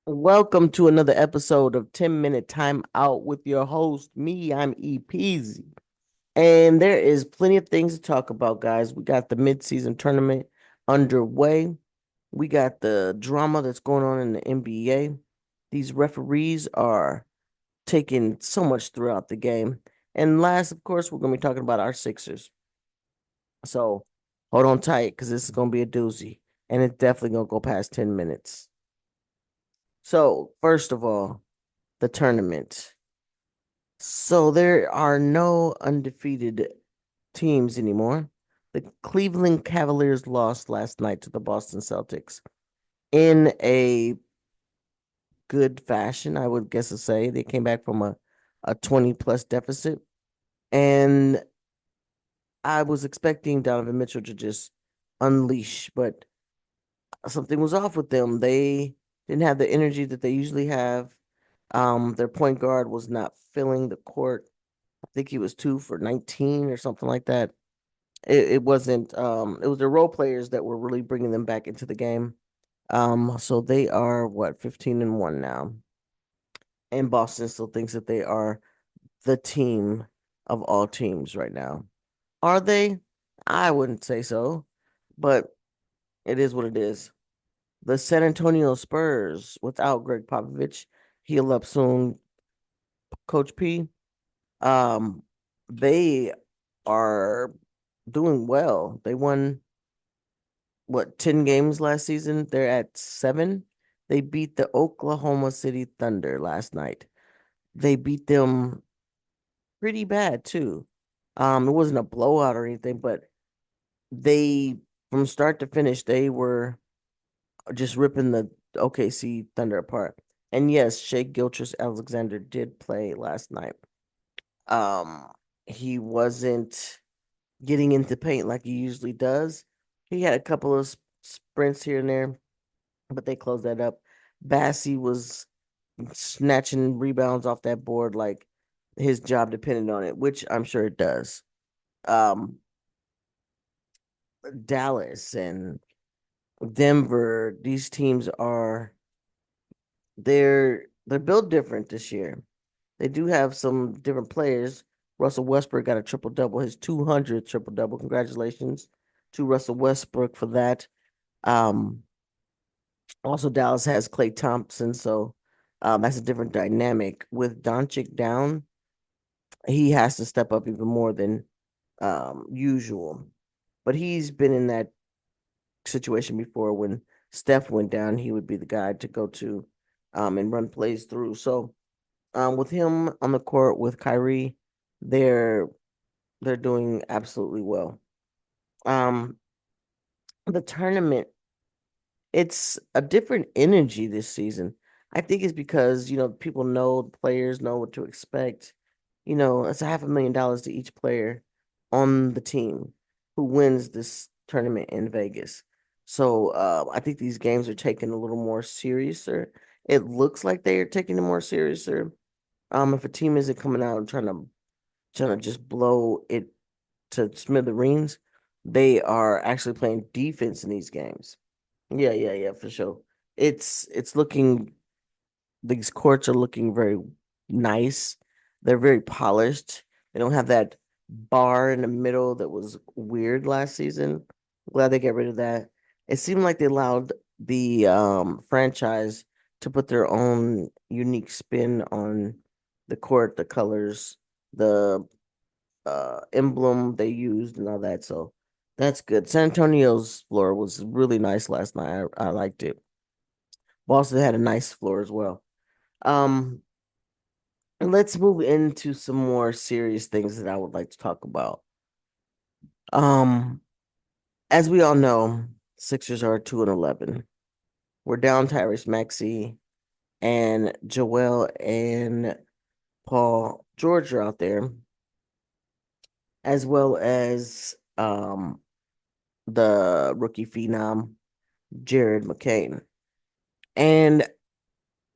Welcome to another episode of 10-Minute Time Out with your host, me. I'm EPZ. And there is plenty of things to talk about, guys. We got the midseason tournament underway. We got the drama that's going on in the NBA. These referees are taking so much throughout the game. And last, of course, we're going to be talking about our Sixers. So hold on tight because this is going to be a doozy. And it's definitely going to go past 10 minutes. So, first of all, the tournament. So there are no undefeated teams anymore. The Cleveland Cavaliers lost last night to the Boston Celtics in a good fashion, I would guess to say. They came back from a 20 plus deficit. And I was expecting Donovan Mitchell to just unleash, but something was off with them. They didn't have the energy that they usually have. Their point guard was not filling the court. I think he was 2 for 19 or something like that. It wasn't. It was the role players that were really bringing them back into the game. So they are what 15-1 now, and Boston still thinks that they are the team of all teams right now. Are they? I wouldn't say so, but it is what it is. The San Antonio Spurs, without Greg Popovich, heal up soon. Coach P. Um, they are doing well. They won what 10 games last season. They're at 7. They beat the Oklahoma City Thunder last night. They beat them pretty bad too. It wasn't a blowout or anything, but they from start to finish they were just ripping the OKC Thunder apart. And yes, Shea Gilgeous-Alexander did play last night. Um, he wasn't getting into paint like he usually does. He had a couple of sprints here and there, but they closed that up. Bassie was snatching rebounds off that board like his job depended on it, which I'm sure it does. Um, Dallas and Denver, these teams are they're built different this year. They do have some different players. Russell Westbrook got a triple double, his 200th triple double. Congratulations to Russell Westbrook for that. Um, Also, Dallas has Klay Thompson, so that's a different dynamic. With Doncic down, he has to step up even more than usual. But he's been in that situation before when Steph went down, he would be the guy to go to and run plays through. So with him on the court with Kyrie, they're they're doing absolutely well. Um, the tournament, it's a different energy this season. I think it's because, people know the players know what to expect. It's $500,000 to each player on the team who wins this tournament in Vegas. So I think these games are taken a little more seriouser. It looks like they are taking it more seriouser. If a team isn't coming out and trying to just blow it to smithereens, they are actually playing defense in these games. Yeah, yeah, yeah, for sure. It's looking these courts are looking very nice. They're very polished. They don't have that bar in the middle that was weird last season. Glad they get rid of that. It seemed like they allowed the franchise to put their own unique spin on the court, the colors, the emblem they used and all that. So that's good. San Antonio's floor was really nice last night. I liked it. Boston had a nice floor as well. Um, let's move into some more serious things that I would like to talk about. Um, as we all know, Sixers are 2-11. We're down Tyrese Maxey and Joel and Paul George are out there, as well as the rookie phenom Jared McCain. And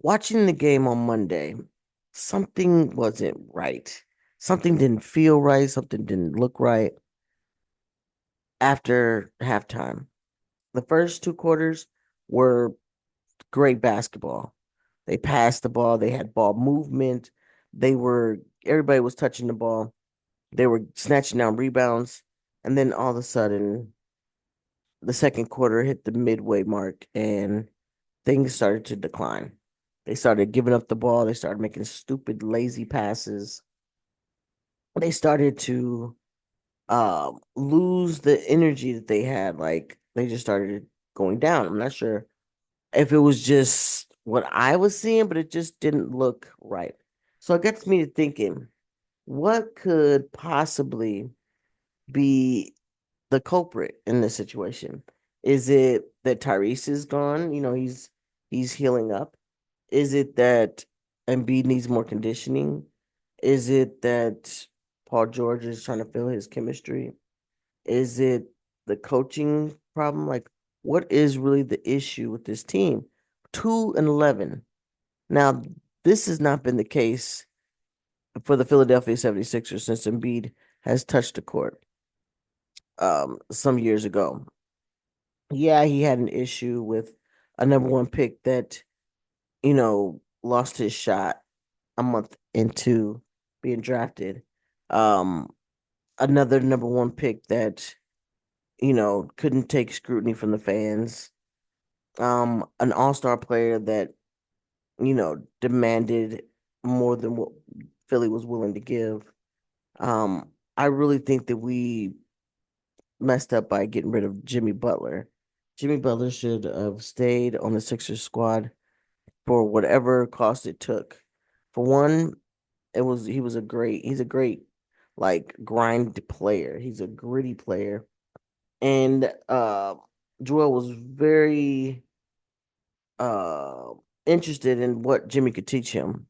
watching the game on Monday, something wasn't right. Something didn't feel right. Something didn't look right after halftime. The first 2 quarters were great basketball. They passed the ball. They had ball movement. They were everybody was touching the ball. They were snatching down rebounds. And then all of a sudden, the second quarter hit the midway mark and things started to decline. They started giving up the ball. They started making stupid, lazy passes. They started to lose the energy that they had. Like they just started going down. I'm not sure if it was just what I was seeing, but it just didn't look right. So it gets me to thinking, what could possibly be the culprit in this situation? Is it that Tyrese is gone? He's healing up. Is it that Embiid needs more conditioning? Is it that Paul George is trying to feel his chemistry? Is it the coaching problem? Like, what is really the issue with this team? 2-11. Now, this has not been the case for the Philadelphia 76ers since Embiid has touched the court some years ago. Yeah, he had an issue with a number one pick that, lost his shot a month into being drafted. Um, Another number one pick that, couldn't take scrutiny from the fans. An all-star player that, demanded more than what Philly was willing to give. I really think that we messed up by getting rid of Jimmy Butler. Jimmy Butler should have stayed on the Sixers squad for whatever cost it took. For one, he's a great like grind player. He's a gritty player. And Joel was very uh interested in what Jimmy could teach him.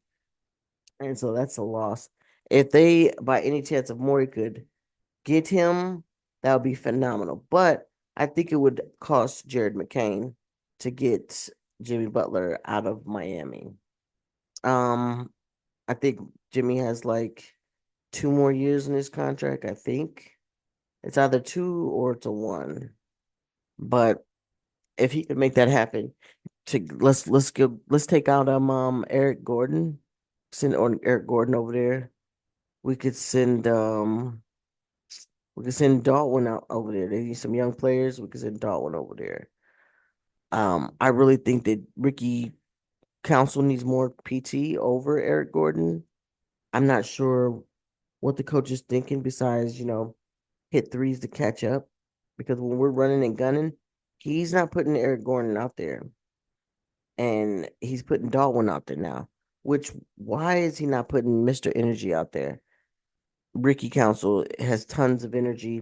And so that's a loss. If they by any chance of Maury could get him, that would be phenomenal. But I think it would cost Jared McCain to get Jimmy Butler out of Miami. Um, I think Jimmy has like 2 more years in his contract. I think it's either two or it's a one. But if he could make that happen, to let's take out Eric Gordon, send on Eric Gordon over there. We could send Dalton out over there. They need some young players. We could send Dalton over there. I really think that Ricky Council needs more PT over Eric Gordon. I'm not sure what the coach is thinking besides, hit threes to catch up. Because when we're running and gunning, he's not putting Eric Gordon out there. And he's putting Dalton out there now. Which why is he not putting Mr. Energy out there? Ricky Council has tons of energy.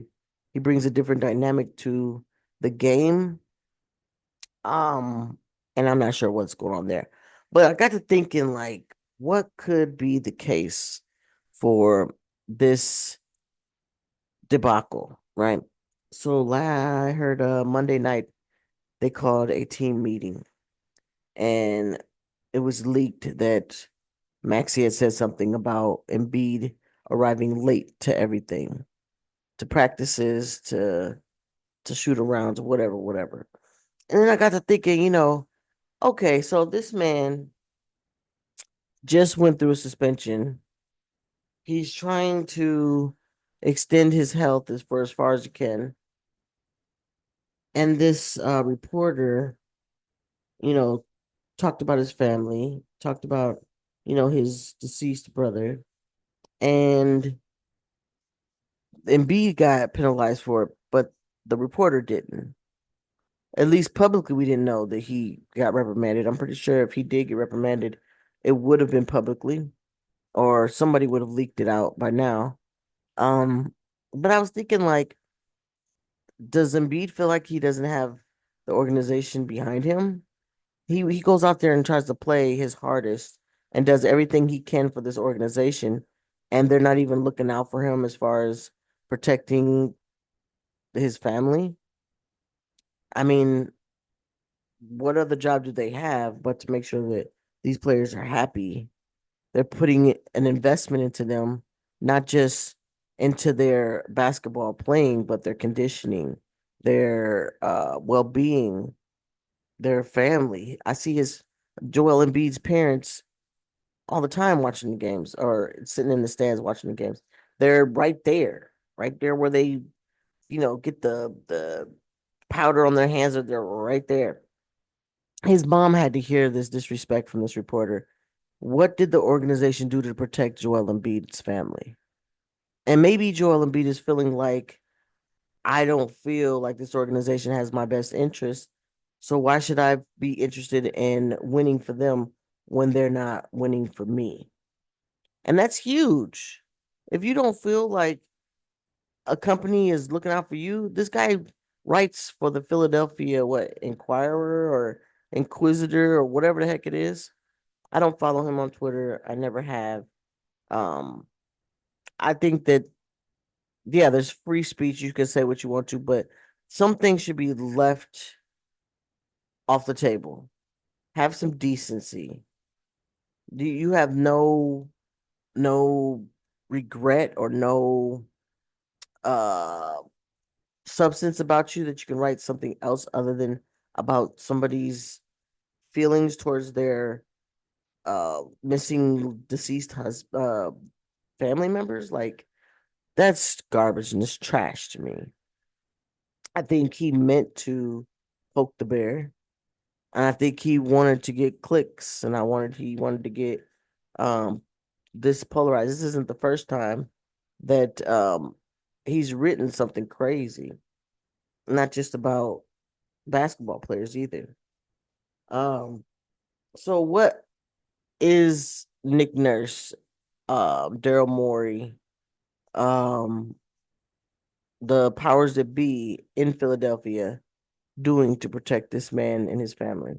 He brings a different dynamic to the game. Um, and I'm not sure what's going on there. But I got to thinking like what could be the case for this debacle, right? So I heard Monday night they called a team meeting and it was leaked that Maxey had said something about Embiid arriving late to everything, to practices, to shoot arounds, whatever, whatever. And then I got to thinking, okay, so this man just went through a suspension. He's trying to extend his health as far as he can. And this reporter, you know, talked about his family, talked about, his deceased brother, and Embiid got penalized for it, but the reporter didn't. At least publicly, we didn't know that he got reprimanded. I'm pretty sure if he did get reprimanded, it would have been publicly, or somebody would have leaked it out by now. Um, but I was thinking, like, does Embiid feel like he doesn't have the organization behind him? He goes out there and tries to play his hardest and does everything he can for this organization, and they're not even looking out for him as far as protecting his family. I mean, what other job do they have but to make sure that these players are happy? They're putting an investment into them, not just into their basketball playing, but their conditioning, their well being, their family. I see his Joel Embiid's parents all the time watching the games or sitting in the stands watching the games. They're right there where they, get the powder on their hands. They're right there. His mom had to hear this disrespect from this reporter. What did the organization do to protect Joel Embiid's family? And maybe Joel Embiid is feeling like I don't feel like this organization has my best interest. So why should I be interested in winning for them when they're not winning for me? And that's huge. If you don't feel like a company is looking out for you, this guy writes for the Philadelphia Inquirer or Inquisitor or whatever the heck it is. I don't follow him on Twitter. I never have. Um, I think that yeah, there's free speech. You can say what you want to, but some things should be left off the table. Have some decency. Do you have no regret or no uh substance about you that you can write something else other than about somebody's feelings towards their missing deceased family members? Like that's garbage and it's trash to me. I think he meant to poke the bear. And I think he wanted to get clicks, and he wanted to get um this polarized. This isn't the first time that he's written something crazy, not just about basketball players either. Um, so what is Nick Nurse, Daryl Morey, um, the powers that be in Philadelphia doing to protect this man and his family,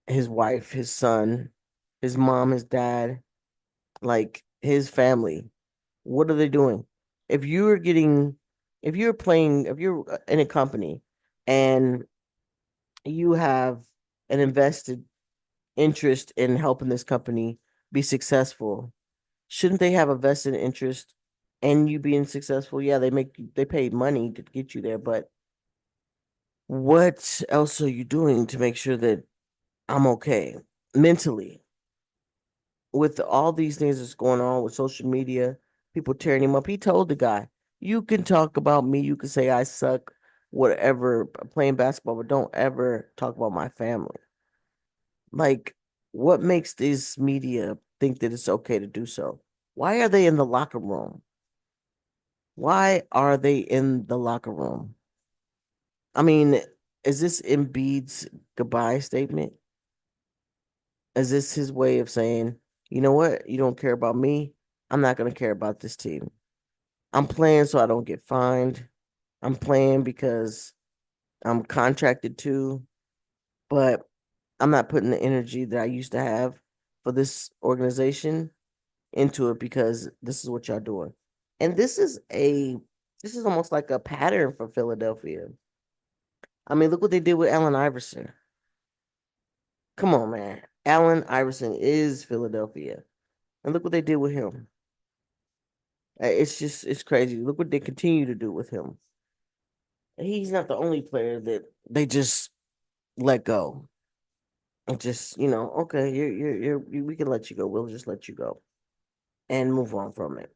his wife, his son, his mom, his dad, like his family? What are they doing? If you're getting, if you're in a company and you have an invested interest in helping this company be successful, shouldn't they have a vested interest in you being successful? Yeah, they pay money to get you there, but what else are you doing to make sure that I'm okay mentally with all these things that's going on with social media, people tearing him up? He told the guy, "You can talk about me, you can say I suck, whatever, playing basketball, but don't ever talk about my family." Like, what makes this media think that it's okay to do so? Why are they in the locker room? Why are they in the locker room? I mean, is this Embiid's goodbye statement? Is this his way of saying, you know what? You don't care about me. I'm not going to care about this team. I'm playing so I don't get fined. I'm playing because I'm contracted to, but I'm not putting the energy that I used to have for this organization into it because this is what y'all doing. And this is almost like a pattern for Philadelphia. I mean, look what they did with Allen Iverson. Come on, man. Allen Iverson is Philadelphia. And look what they did with him. It's crazy. Look what they continue to do with him. He's not the only player that they just let go. And just, okay, we can let you go. We'll just let you go and move on from it.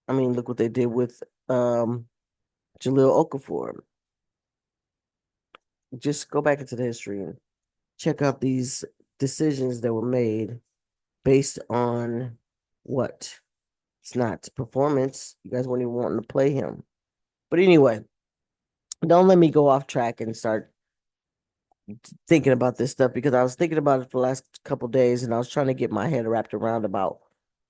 I mean, look what they did with Jaleel Okafor. Just go back into the history and check out these decisions that were made based on what? It's not performance. You guys weren't even wanting to play him. But anyway, don't let me go off track and start thinking about this stuff because I was thinking about it for the last couple days and I was trying to get my head wrapped around about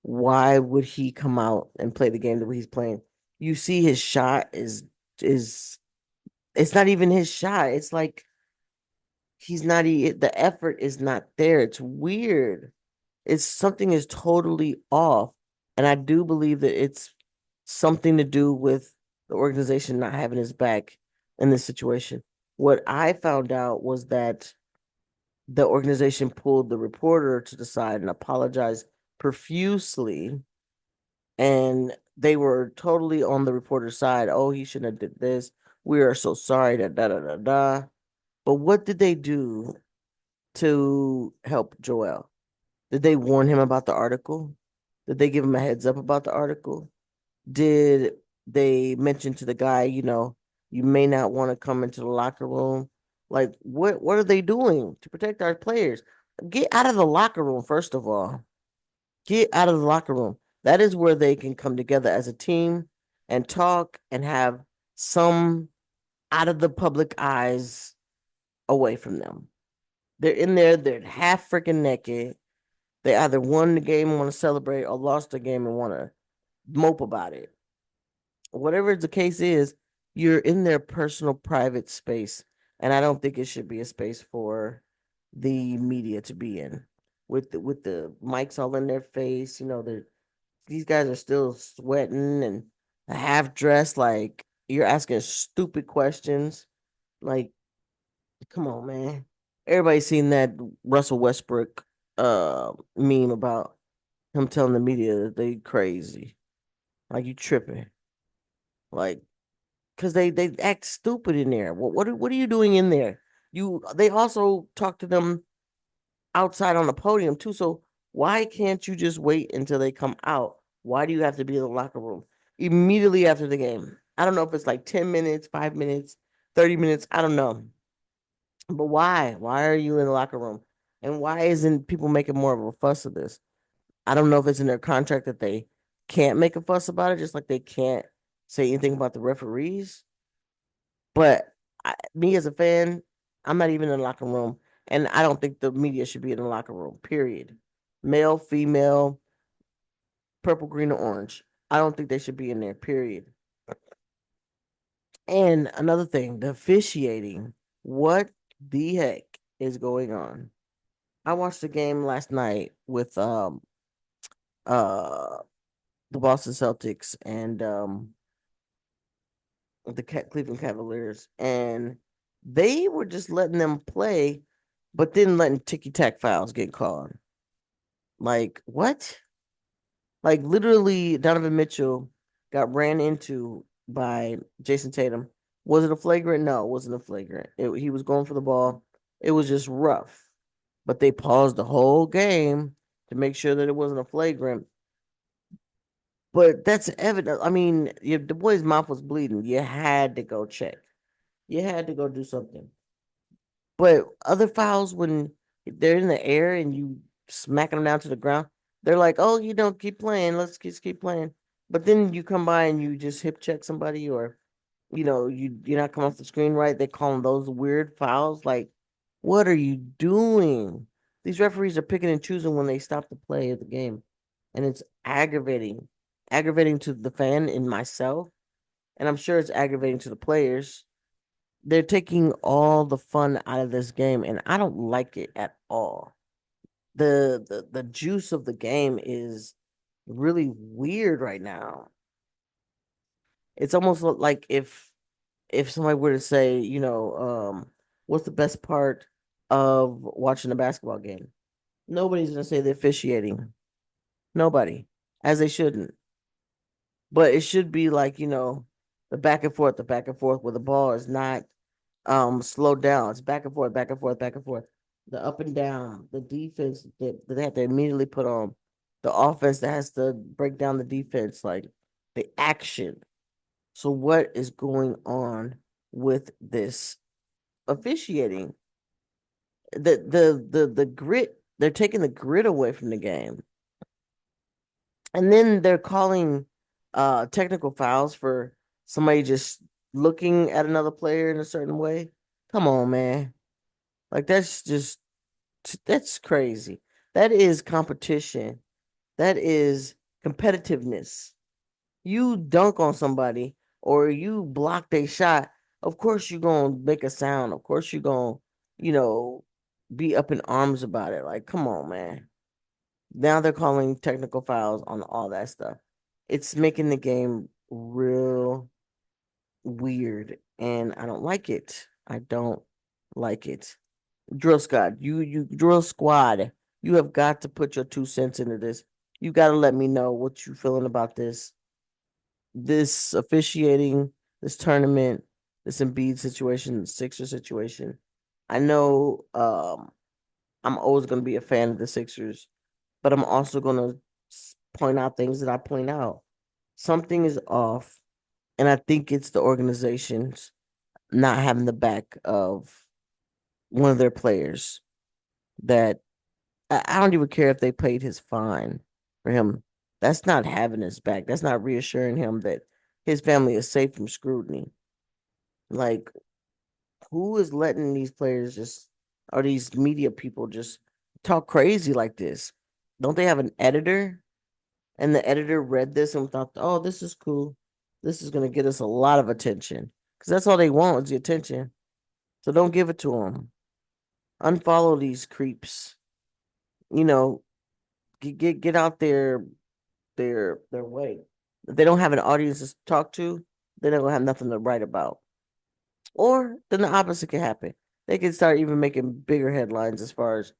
why would he come out and play the game the way he's playing. You see his shot is it's not even his shot. It's like he's not the effort is not there. It's weird. It's something is totally off. And I do believe that it's something to do with the organization not having his back in this situation. What I found out was that the organization pulled the reporter to the side and apologized profusely. And they were totally on the reporter's side. Oh, he shouldn't have did this. We are so sorry. Da da da da da. But what did they do to help Joel? Did they warn him about the article? Did they give him a heads up about the article? Did they mention to the guy, you may not want to come into the locker room? Like, what are they doing to protect our players? Get out of the locker room, first of all. Get out of the locker room. That is where they can come together as a team and talk and have some out of the public eyes away from them. They're in there, they're half freaking naked. They either won the game and want to celebrate or lost the game and want to mope about it. Whatever the case is, you're in their personal private space. And I don't think it should be a space for the media to be in. With the mics all in their face, these guys are still sweating and half dressed, like you're asking stupid questions. Like, come on, man. Everybody's seen that Russell Westbrook meme about him telling the media that they crazy. Like, you tripping. Like, because they act stupid in there. What are you doing in there? They also talk to them outside on the podium too. So why can't you just wait until they come out? Why do you have to be in the locker room immediately after the game? I don't know if it's like 10 minutes, 5 minutes, 30 minutes. I don't know. But why? Why are you in the locker room? And why isn't people making more of a fuss of this? I don't know if it's in their contract that they can't make a fuss about it, just like they can't say anything about the referees. But me as a fan, I'm not even in the locker room, and I don't think the media should be in the locker room. Period. Male, female, purple, green, or orange. I don't think they should be in there. Period. And another thing, the officiating. What the heck is going on? I watched the game last night with uh the Boston Celtics and the Cleveland Cavaliers, and they were just letting them play, but then letting ticky tack fouls get called. Like, what? Like, literally, Donovan Mitchell got ran into by Jason Tatum. Was it a flagrant? No, it wasn't a flagrant. He was going for the ball. It was just rough. But they paused the whole game to make sure that it wasn't a flagrant. But that's evident. I mean, the boy's mouth was bleeding. You had to go check. You had to go do something. But other fouls, when they're in the air and you smacking them down to the ground, they're like, "Oh, you don't keep playing. Let's just keep playing." But then you come by and you just hip check somebody, or you're not coming off the screen right. They call them those weird fouls. Like, what are you doing? These referees are picking and choosing when they stop the play of the game, and it's aggravating to the fan and myself, and I'm sure it's aggravating to the players. They're taking all the fun out of this game, and I don't like it at all. The juice of the game is really weird right now. It's almost like if somebody were to say, what's the best part of watching a basketball game? Nobody's gonna say the officiating. Nobody, as they shouldn't. But it should be like, the back and forth where the ball is not slow down. It's back and forth, back and forth, back and forth. The up and down, the defense that they have to immediately put on, the offense that has to break down the defense, like the action. So what is going on with this officiating? The grit, they're taking the grit away from the game. And then they're calling technical fouls for somebody just looking at another player in a certain way. Come on, man. Like, that's crazy. That is competition. That is competitiveness. You dunk on somebody or you block their shot, of course you're gonna make a sound. Of course you're gonna, you know, be up in arms about it. Like, come on, man. Now they're calling technical fouls on all that stuff. It's making the game real weird, and I don't like it. I don't like it. Drill squad, you have got to put your 2 cents into this. You got to let me know what you feeling about this officiating, this tournament, this Embiid situation, Sixer situation. I know I'm always going to be a fan of the Sixers, but I'm also going to point out things that I point out. Something is off, and I think it's the organizations not having the back of one of their players that I don't even care if they paid his fine for him. That's not having his back. That's not reassuring him that his family is safe from scrutiny. Like, who is letting these players just, or these media people just talk crazy like this? Don't they have an editor? And the editor read this and thought, oh, this is cool. This is going to get us a lot of attention. Because that's all they want is the attention. So don't give it to them. Unfollow these creeps. You know, get out their way. If they don't have an audience to talk to, they're not gonna have nothing to write about. Or then the opposite can happen. They can start even making bigger headlines as far as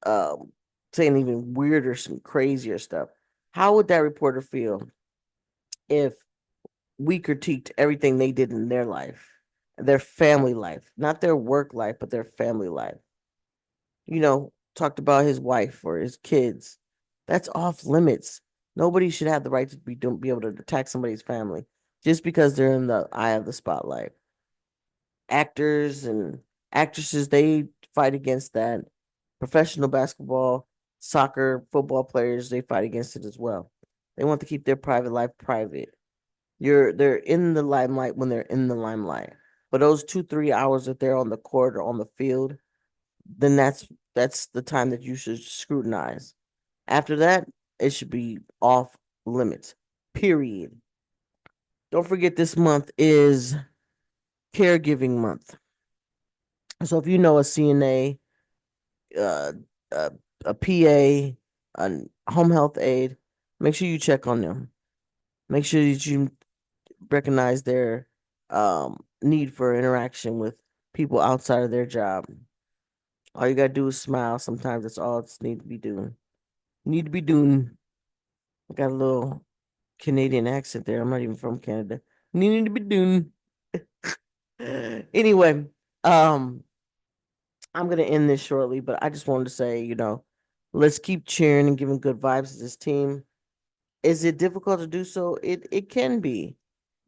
um, saying even weirder, some crazier stuff. How would that reporter feel if we critiqued everything they did in their life, their family life, not their work life, but their family life? Talked about his wife or his kids. That's off limits. Nobody should have the right to be able to attack somebody's family just because they're in the eye of the spotlight. Actors and actresses, they fight against that. Professional basketball, soccer, football players, they fight against it as well. They want to keep their private life private. They're in the limelight when they're in the limelight. But those 2, 3 hours that they're on the court or on the field, then that's the time that you should scrutinize. After that, it should be off limits. Period. Don't forget this month is caregiving month. So if you know a CNA, uh, uh, a PA, a home health aide, make sure you check on them. Make sure that you recognize their need for interaction with people outside of their job. All you gotta do is smile. Sometimes that's all it's need to be doing. Need to be doing. I got a little Canadian accent there. I'm not even from Canada. Need to be doing. Anyway, um, I'm gonna end this shortly, but I just wanted to say, let's keep cheering and giving good vibes to this team. Is it difficult to do so? It can be,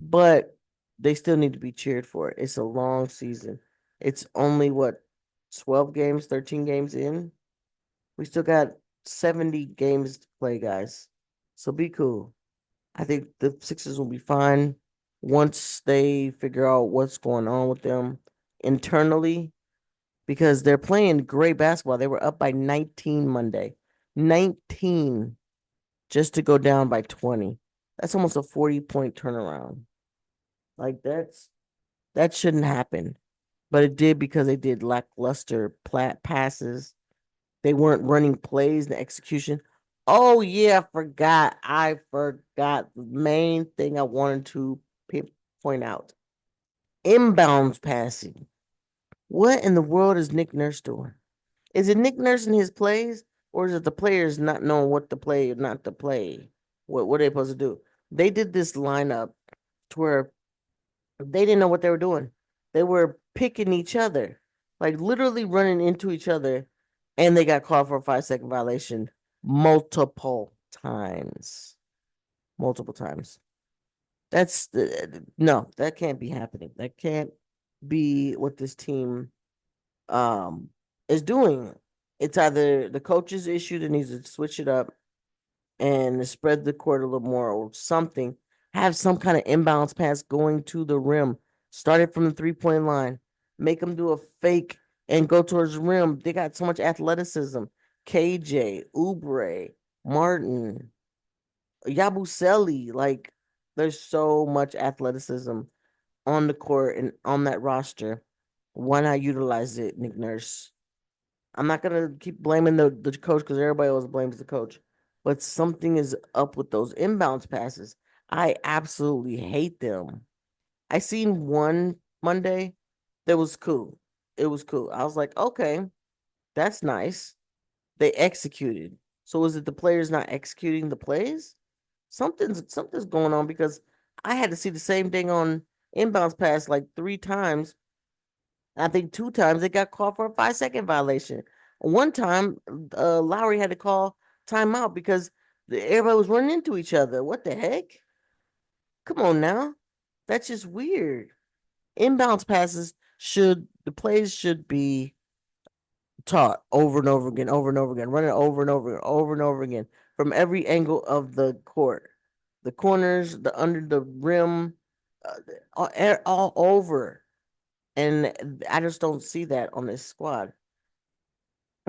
but they still need to be cheered for. It's a long season. It's only what 12 games, 13 games in. We still got 70 games to play, guys. So be cool. I think the Sixers will be fine once they figure out what's going on with them internally because they're playing great basketball. They were up by 19 Monday. 19 just to go down by 20. That's almost a 40-point turnaround. Like that shouldn't happen. But it did because they did lackluster passes. They weren't running plays and execution. Oh yeah, I forgot the main thing I wanted to point out. Inbounds passing. What in the world is Nick Nurse doing? Is it Nick Nurse in his plays, or is it the players not knowing what to play or not to play? What are they supposed to do? They did this lineup to where they didn't know what they were doing. They were picking each other, like literally running into each other, and they got called for a 5-second violation multiple times. Multiple times. That's no, that can't be happening. That can't be what this team um is doing. It's either the coach's issue that needs to switch it up and spread the court a little more or something. Have some kind of inbounds pass going to the rim. Start it from the 3-point line. Make them do a fake and go towards the rim. They got so much athleticism. KJ, Oubre, Martin, Yabusele. Like, there's so much athleticism on the court and on that roster. Why not utilize it, Nick Nurse? I'm not gonna keep blaming the coach because everybody always blames the coach, but something is up with those inbounds passes. I absolutely hate them. I seen one Monday that was cool. It was cool. I was like, okay, that's nice. They executed. So is it the players not executing the plays? Something's going on because I had to see the same thing on inbounds pass like 3 times. I think 2 times they got called for a 5-second violation. One time, Lowry had to call timeout because everybody was running into each other. What the heck? Come on now. That's just weird. Inbounds passes should the plays should be taught over and over again, over and over again, running over and over and over again from every angle of the court, the corners, the under the rim, all over. And I just don't see that on this squad.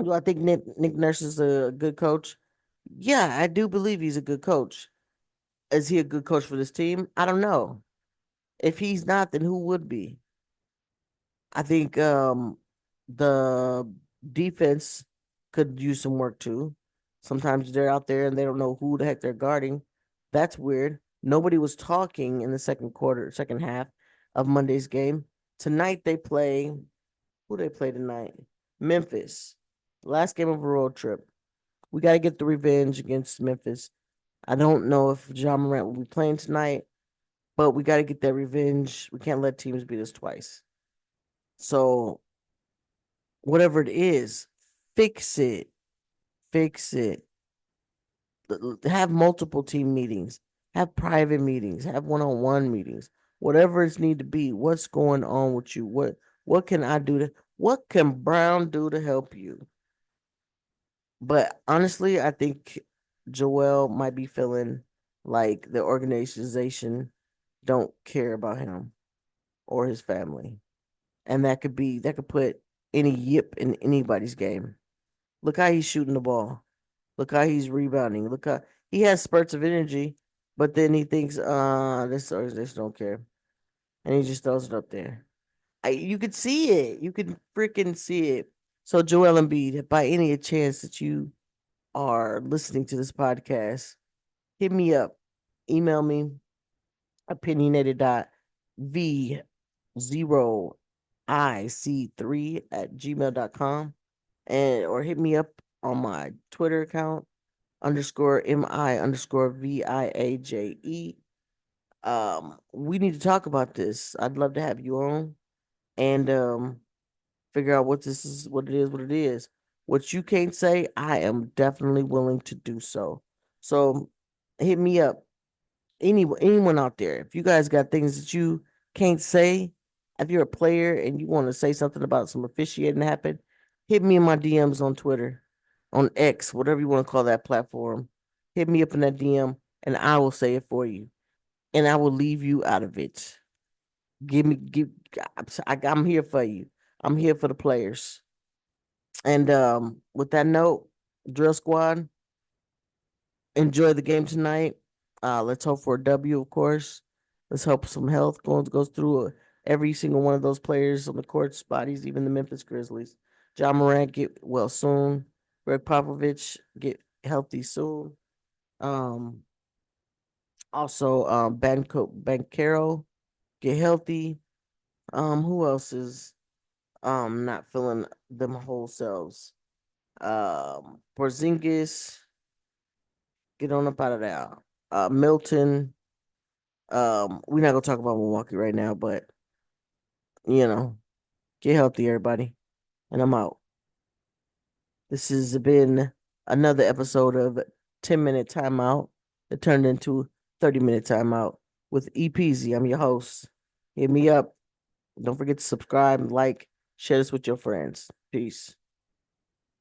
Do I think Nick Nurse is a good coach? Yeah, I do believe he's a good coach. Is he a good coach for this team? I don't know. If he's not, then who would be? I think the defense could use some work too. Sometimes they're out there and they don't know who the heck they're guarding. That's weird. Nobody was talking in the second quarter, second half of Monday's game. Tonight they play who they play tonight? Memphis. Last game of a road trip. We got to get the revenge against Memphis. I don't know if John Morant will be playing tonight, but we got to get that revenge. We can't let teams beat us twice. So whatever it is, fix it. Fix it. Have multiple team meetings, have private meetings, have one-on-one meetings, whatever it's need to be. What's going on with you? What can I do to what can Brown do to help you? But honestly, I think Joel might be feeling like the organization don't care about him or his family. And that could put any yip in anybody's game. Look how he's shooting the ball. Look how he's rebounding. Look how he has spurts of energy, but then he thinks, this organization don't care. And he just throws it up there. You could see it. You could freaking see it. So Joel Embiid, by any chance that you are listening to this podcast, hit me up. Email me opinionated.v0ic3 at gmail.com and or hit me up on my Twitter account underscore mi underscore viaje. We need to talk about this. I'd love to have you on and figure out what this is, what it is, what it is. What you can't say, I am definitely willing to do so. So hit me up. Anyone out there, if you guys got things that you can't say, if you're a player and you want to say something about some officiating that happened, hit me in my DMs on Twitter, on X, whatever you want to call that platform. Hit me up in that DM and I will say it for you. And I will leave you out of it. Give I'm here for you. I'm here for the players. And with that note, drill squad, enjoy the game tonight. Let's hope for a W, of course. Let's hope some health goes through every single one of those players on the court's bodies, even the Memphis Grizzlies. John Morant get well soon. Greg Popovich get healthy soon. Um, also Bancaro get healthy. Who else is not feeling them whole selves? Porzingis, get on up out of there. Milton. We're not gonna talk about Milwaukee right now, but you know, get healthy, everybody. And I'm out. This has been another episode of 10-minute timeout that turned into 30-minute timeout with EPZ. I'm your host. Hit me up. Don't forget to subscribe, like, share this with your friends. Peace.